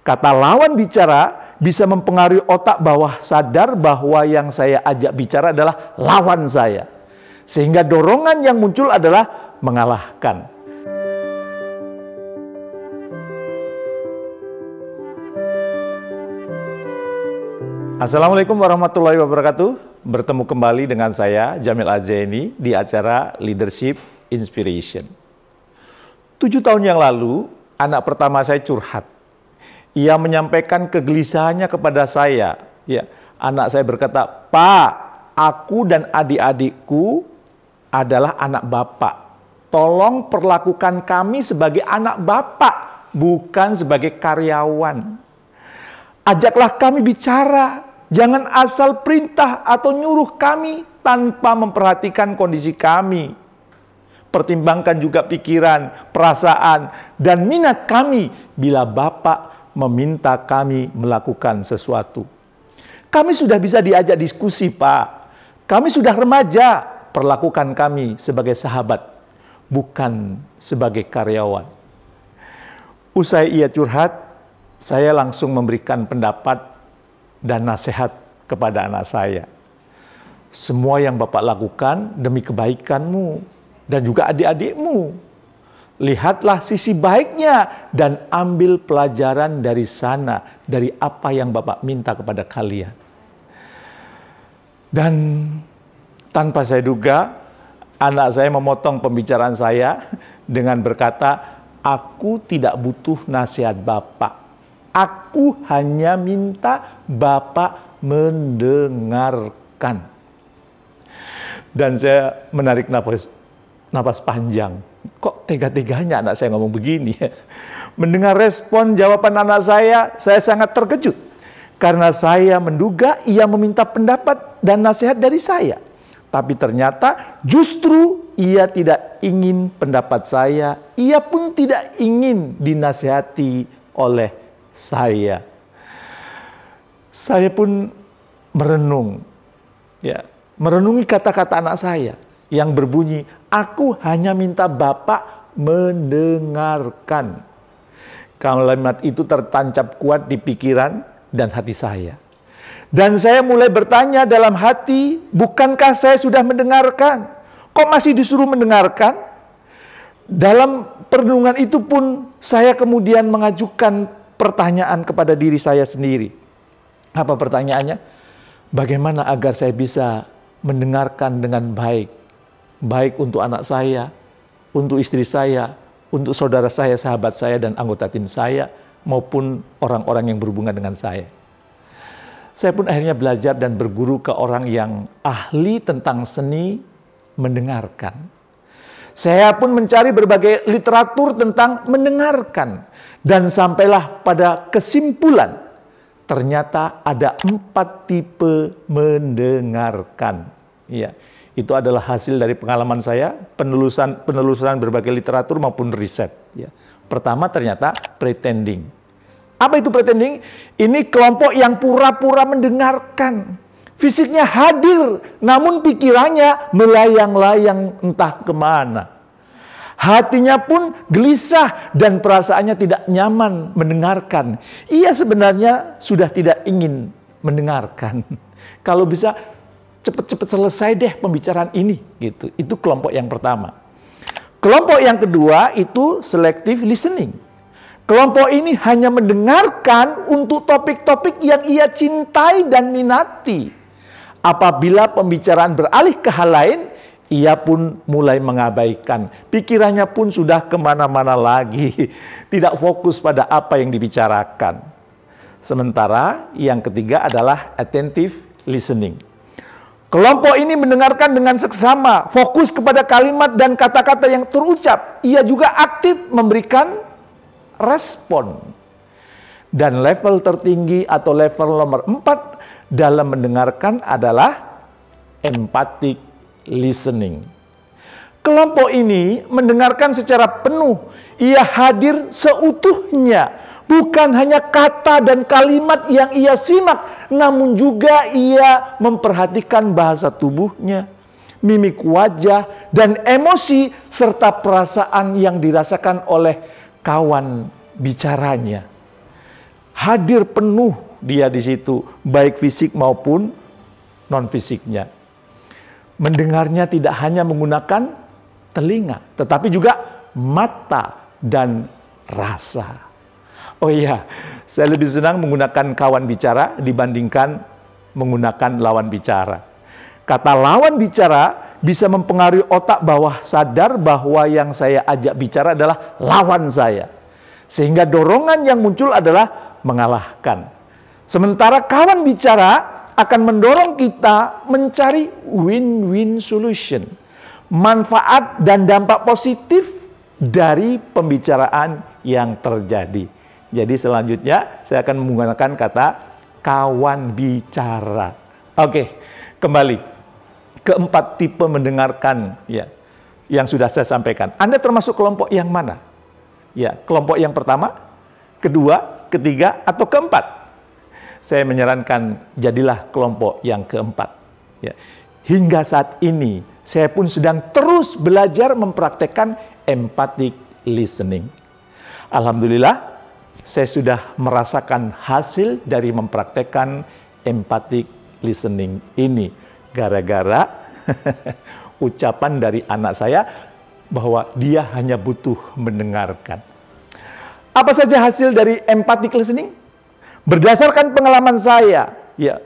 Kata lawan bicara bisa mempengaruhi otak bawah sadar bahwa yang saya ajak bicara adalah lawan saya. Sehingga dorongan yang muncul adalah mengalahkan. Assalamualaikum warahmatullahi wabarakatuh. Bertemu kembali dengan saya, Jamil Azzaini, di acara Leadership Inspiration. 7 tahun yang lalu, anak pertama saya curhat. Ia menyampaikan kegelisahannya kepada saya. Ya, anak saya berkata, "Pak, aku dan adik-adikku adalah anak Bapak. Tolong perlakukan kami sebagai anak Bapak, bukan sebagai karyawan. Ajaklah kami bicara, jangan asal perintah atau nyuruh kami tanpa memperhatikan kondisi kami. Pertimbangkan juga pikiran, perasaan, dan minat kami bila Bapak meminta kami melakukan sesuatu. Kami sudah bisa diajak diskusi, Pak. Kami sudah remaja. Perlakukan kami sebagai sahabat, bukan sebagai karyawan." Usai ia curhat, saya langsung memberikan pendapat dan nasihat kepada anak saya. Semua yang Bapak lakukan demi kebaikanmu dan juga adik-adikmu. Lihatlah sisi baiknya dan ambil pelajaran dari sana, dari apa yang Bapak minta kepada kalian. Dan tanpa saya duga, anak saya memotong pembicaraan saya dengan berkata, "Aku tidak butuh nasihat Bapak. Aku hanya minta Bapak mendengarkan." Dan saya menarik napas panjang. Kok tega-teganya anak saya ngomong begini? Mendengar respon jawaban anak saya sangat terkejut. Karena saya menduga ia meminta pendapat dan nasihat dari saya. Tapi ternyata justru ia tidak ingin pendapat saya. Ia pun tidak ingin dinasihati oleh saya. Saya pun merenung. Ya, merenungi kata-kata anak saya yang berbunyi, "Aku hanya minta Bapak mendengarkan." Kalimat itu tertancap kuat di pikiran dan hati saya. Dan saya mulai bertanya dalam hati, bukankah saya sudah mendengarkan? Kok masih disuruh mendengarkan? Dalam perenungan itu pun saya kemudian mengajukan pertanyaan kepada diri saya sendiri. Apa pertanyaannya? Bagaimana agar saya bisa mendengarkan dengan baik? Baik untuk anak saya, untuk istri saya, untuk saudara saya, sahabat saya, dan anggota tim saya, maupun orang-orang yang berhubungan dengan saya. Saya pun akhirnya belajar dan berguru ke orang yang ahli tentang seni mendengarkan. Saya pun mencari berbagai literatur tentang mendengarkan. Dan sampailah pada kesimpulan, ternyata ada 4 tipe mendengarkan. Ya. Itu adalah hasil dari pengalaman saya, penelusuran berbagai literatur maupun riset. Ya. Pertama ternyata pretending. Apa itu pretending? Ini kelompok yang pura-pura mendengarkan. Fisiknya hadir, namun pikirannya melayang-layang entah kemana. Hatinya pun gelisah dan perasaannya tidak nyaman mendengarkan. Ia sebenarnya sudah tidak ingin mendengarkan. Kalau bisa cepat-cepat selesai deh pembicaraan ini, gitu. Itu kelompok yang pertama. Kelompok yang kedua itu selective listening. Kelompok ini hanya mendengarkan untuk topik-topik yang ia cintai dan minati. Apabila pembicaraan beralih ke hal lain, ia pun mulai mengabaikan. Pikirannya pun sudah kemana-mana lagi. Tidak fokus pada apa yang dibicarakan. Sementara yang ketiga adalah attentive listening. Kelompok ini mendengarkan dengan seksama, fokus kepada kalimat dan kata-kata yang terucap. Ia juga aktif memberikan respon. Dan level tertinggi atau level nomor 4 dalam mendengarkan adalah empathic listening. Kelompok ini mendengarkan secara penuh. Ia hadir seutuhnya. Bukan hanya kata dan kalimat yang ia simak, namun juga ia memperhatikan bahasa tubuhnya, mimik wajah, dan emosi serta perasaan yang dirasakan oleh kawan bicaranya. hadir penuh dia di situ, baik fisik maupun non-fisiknya. Mendengarnya tidak hanya menggunakan telinga, tetapi juga mata dan rasa. Oh iya, saya lebih senang menggunakan kawan bicara dibandingkan menggunakan lawan bicara. Kata lawan bicara bisa mempengaruhi otak bawah sadar bahwa yang saya ajak bicara adalah lawan saya. Sehingga dorongan yang muncul adalah mengalahkan. Sementara kawan bicara akan mendorong kita mencari win-win solution. Manfaat dan dampak positif dari pembicaraan yang terjadi. Jadi selanjutnya saya akan menggunakan kata kawan bicara. Oke, kembali. Keempat tipe mendengarkan ya, yang sudah saya sampaikan. Anda termasuk kelompok yang mana? Ya, kelompok yang pertama, kedua, ketiga, atau keempat? Saya menyarankan jadilah kelompok yang keempat. Ya. Hingga saat ini, saya pun sedang terus belajar mempraktekkan empathic listening. Alhamdulillah, saya sudah merasakan hasil dari mempraktekkan empathic listening ini. Gara-gara ucapan dari anak saya bahwa dia hanya butuh mendengarkan. Apa saja hasil dari empathic listening? Berdasarkan pengalaman saya, ya,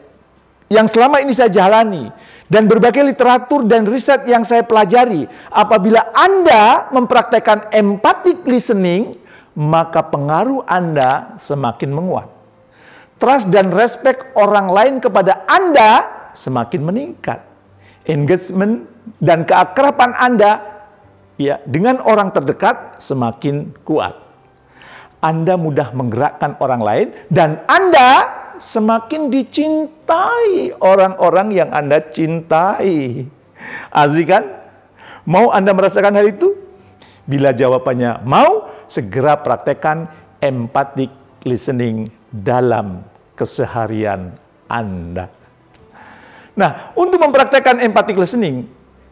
yang selama ini saya jalani, dan berbagai literatur dan riset yang saya pelajari, apabila Anda mempraktekkan empathic listening, maka pengaruh Anda semakin menguat. Trust dan respect orang lain kepada Anda semakin meningkat. Engagement dan keakraban Anda ya dengan orang terdekat semakin kuat. Anda mudah menggerakkan orang lain dan Anda semakin dicintai orang-orang yang Anda cintai. Asik kan? Mau Anda merasakan hal itu? Bila jawabannya mau, segera praktekkan empathic listening dalam keseharian Anda. Nah, untuk mempraktekkan empathic listening,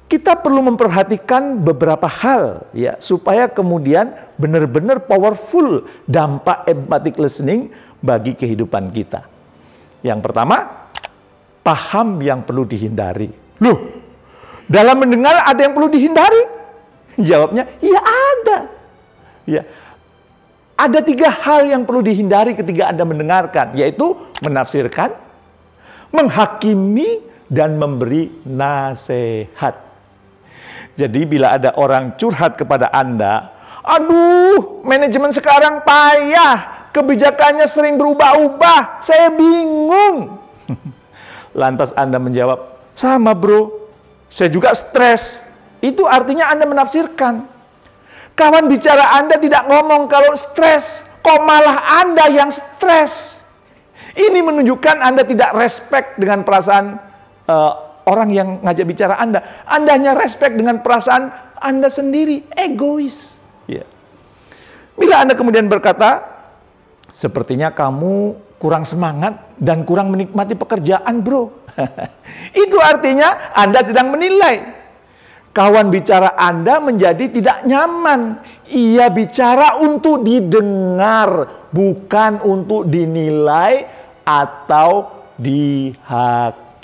kita perlu memperhatikan beberapa hal ya supaya kemudian benar-benar powerful dampak empathic listening bagi kehidupan kita. Yang pertama, paham yang perlu dihindari. Loh, dalam mendengar ada yang perlu dihindari? Jawabnya, ya ada. Ya, ada 3 hal yang perlu dihindari ketika Anda mendengarkan, yaitu menafsirkan, menghakimi, dan memberi nasihat. Jadi bila ada orang curhat kepada Anda, aduh, manajemen sekarang payah, kebijakannya sering berubah-ubah, saya bingung. Lantas Anda menjawab, sama bro, saya juga stres. Itu artinya Anda menafsirkan. Kawan bicara Anda tidak ngomong kalau stres, kok malah Anda yang stres. Ini menunjukkan Anda tidak respect dengan perasaan orang yang ngajak bicara Anda. Anda hanya respect dengan perasaan Anda sendiri, egois. Ya. Bila Anda kemudian berkata, sepertinya kamu kurang semangat dan kurang menikmati pekerjaan bro. Itu artinya Anda sedang menilai. Kawan bicara Anda menjadi tidak nyaman. Ia bicara untuk didengar, bukan untuk dinilai atau dihakimi.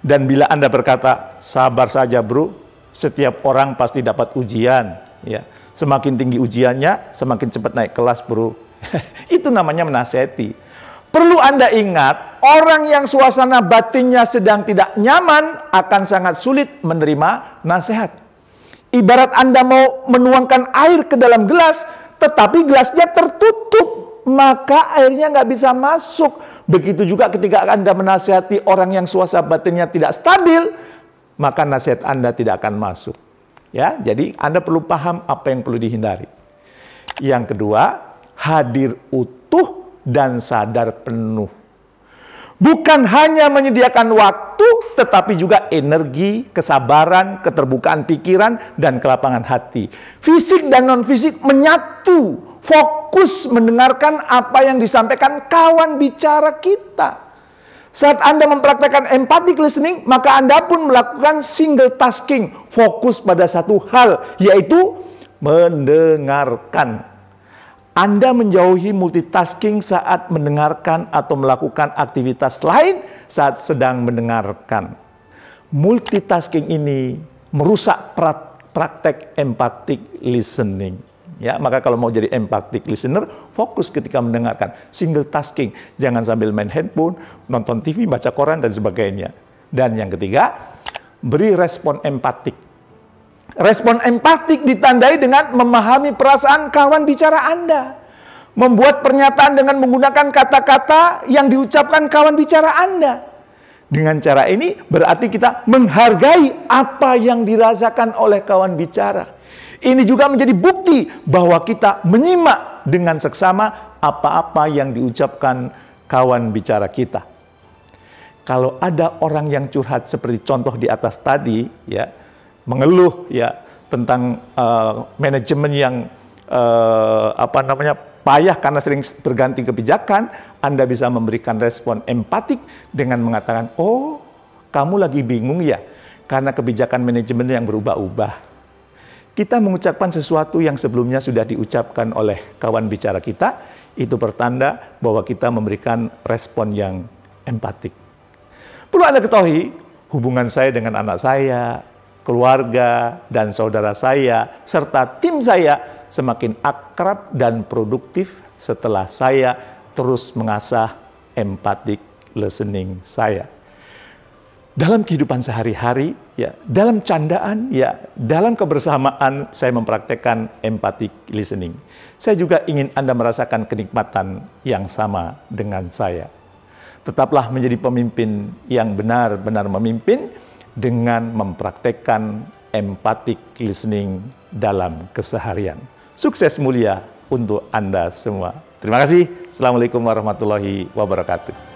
Dan bila Anda berkata, sabar saja bro, setiap orang pasti dapat ujian. Ya, semakin tinggi ujiannya, semakin cepat naik kelas bro. Itu namanya menasihati. Perlu Anda ingat, orang yang suasana batinnya sedang tidak nyaman akan sangat sulit menerima nasihat. Ibarat Anda mau menuangkan air ke dalam gelas, tetapi gelasnya tertutup, maka airnya nggak bisa masuk. Begitu juga ketika Anda menasihati orang yang suasana batinnya tidak stabil, maka nasihat Anda tidak akan masuk. Ya, jadi Anda perlu paham apa yang perlu dihindari. Yang kedua, hadir utuh dan sadar penuh. Bukan hanya menyediakan waktu, tetapi juga energi, kesabaran, keterbukaan pikiran, dan kelapangan hati. Fisik dan non-fisik menyatu, fokus mendengarkan apa yang disampaikan kawan bicara kita. Saat Anda mempraktekkan empathic listening, maka Anda pun melakukan single tasking, fokus pada satu hal, yaitu mendengarkan. Anda menjauhi multitasking saat mendengarkan atau melakukan aktivitas lain saat sedang mendengarkan. Multitasking ini merusak praktek empathic listening. Ya, maka kalau mau jadi empathic listener, fokus ketika mendengarkan. Single tasking, jangan sambil main handphone, nonton TV, baca koran, dan sebagainya. Dan yang ketiga, beri respon empatik. Respon empatik ditandai dengan memahami perasaan kawan bicara Anda. Membuat pernyataan dengan menggunakan kata-kata yang diucapkan kawan bicara Anda. Dengan cara ini berarti kita menghargai apa yang dirasakan oleh kawan bicara. Ini juga menjadi bukti bahwa kita menyimak dengan seksama apa-apa yang diucapkan kawan bicara kita. Kalau ada orang yang curhat seperti contoh di atas tadi, ya, mengeluh ya tentang manajemen yang payah karena sering berganti kebijakan, Anda bisa memberikan respon empatik dengan mengatakan, oh, kamu lagi bingung ya karena kebijakan manajemen yang berubah-ubah. Kita mengucapkan sesuatu yang sebelumnya sudah diucapkan oleh kawan bicara kita, itu pertanda bahwa kita memberikan respon yang empatik. Perlu Anda ketahui, hubungan saya dengan anak saya, keluarga, dan saudara saya, serta tim saya semakin akrab dan produktif setelah saya terus mengasah empathic listening saya. Dalam kehidupan sehari-hari, ya, dalam candaan, ya, dalam kebersamaan saya mempraktekkan empathic listening. Saya juga ingin Anda merasakan kenikmatan yang sama dengan saya. Tetaplah menjadi pemimpin yang benar-benar memimpin dengan mempraktekkan empathic listening dalam keseharian. Sukses mulia untuk Anda semua. Terima kasih. Assalamualaikum warahmatullahi wabarakatuh.